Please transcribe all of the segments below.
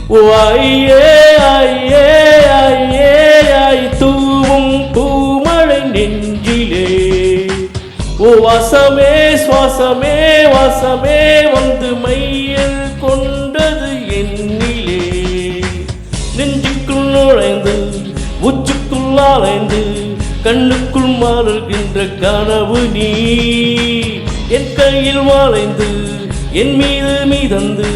ஓ ஐயே ஐயே ஐயே ஐ தூவும் பூமழை நெஞ்சிலே ஓ வாசமே சுவாசமே வாசமே வந்து மையில் கொண்டது என்னிலே நெஞ்சுக்குள் நுழைந்து உச்சுக்குள் அலைந்து கண்ணுக்குள் மலர்கின்ற கனவு நீ என் கையில் வளைந்து என் மீது மிதந்து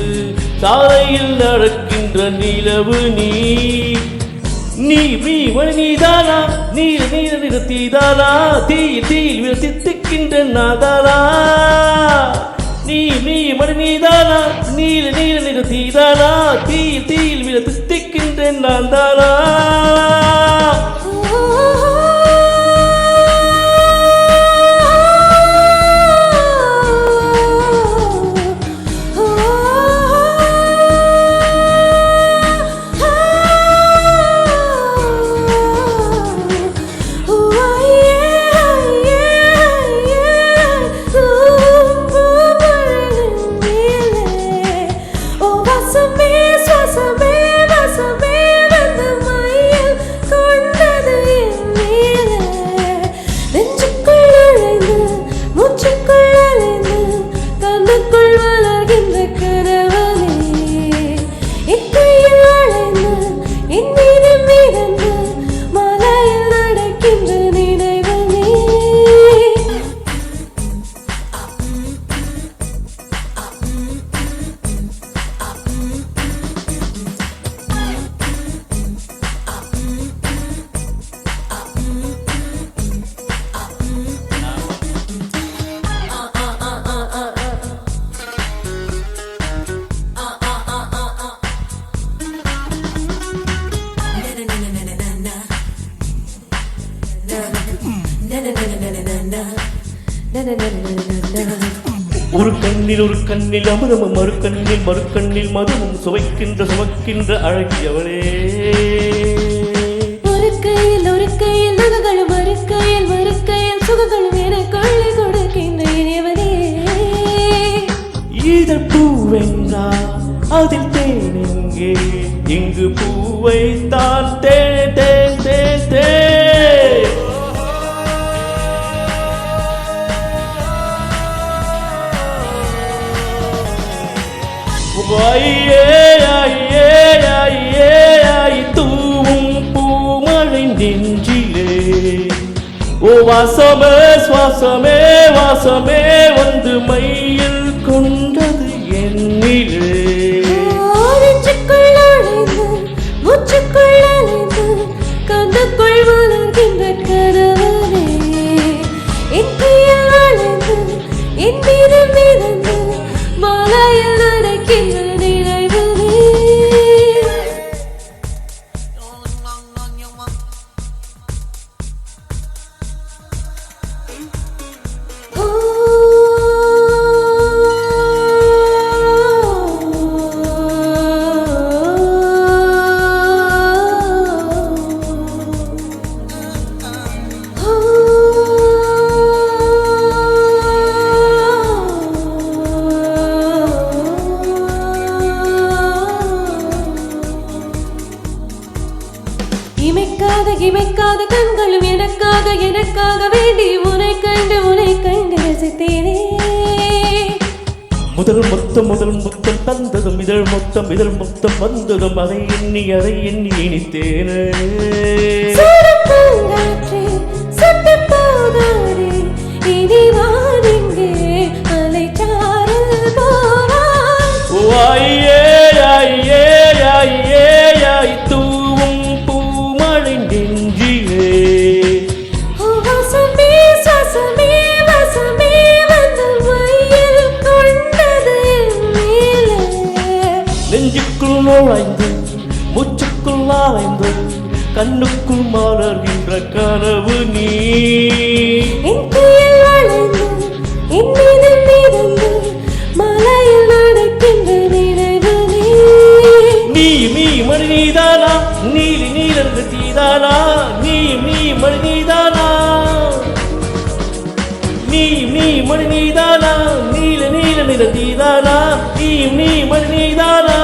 சாலையில் நடக்கின்ற நிலவு நீ நீ நீதானா நீல நீல நிறத்தீதானா தீயில் தீயில் விரத்திக்கின்ற நாதானா நீ மணி நீதானா நீல நீல நிறத்தீதானா தீயில் தீயில் விரத்திக்கின்ற நாதானா ஒரு கண்ணில் அமுதமும் மறுக்கண்ணில் மதுவும் சுமக்கின்ற அழகியவளே ஒரு கையில் நகங்களும் மறுக்கையில் சுகங்களும் என கொள்ளை கொடுக்கின்ற இறைவனே இதழ் பூவென்றா அதில் தேனெங்கே இங்கு பூவை தான் தேன் தேன் தேன் தேன் ஐயே ஐயே ஐயே ஐ தூவும் பூமழை நெஞ்சிலே ஓ வாசமே சுவாசமே வாசமே வந்து மையில் கொண்டது என்னிலே முச்சுக்குள் அலைந்து கண்ணுக்குள் மலர்கின்ற கனவனே என் கையில் வளைந்து என் மீது மிதந்து மாலையில் நடக்கின்ற நினைவுனே இமைக்காத கண்களும் எனக்காக வேண்டி உன்னை கண்டு ரசித்தேனே முதல் மொத்தம் தந்ததும் இதழ் மொத்தம் வந்ததும் அதை எண்ணி இனித்தேனே இனி வானிங்கே அலைச்சாரல் போவாய் ஐயே ஐயே ஐயே ஐ தூவும் பூமழை நெஞ்சிலே வாசமே சுவாசமே வாசமே வந்து மையில் கொண்டது மேலே நெஞ்சுக்குள் நுழைந்து முச்சுக்குள் அலைந்து கண்ணுக்குள் மலர்கின்ற கனவு நீ என் கையில் வளைந்து என் மீது மிதந்து மலையில் நடக்கின்ற நினைவு நீ மணி நீதானா நீலி நீலந்து தீதானா நீ மணி நீதானா நீ மணி நீதானா நீல நிற தீதானா நீ மணி நீதானா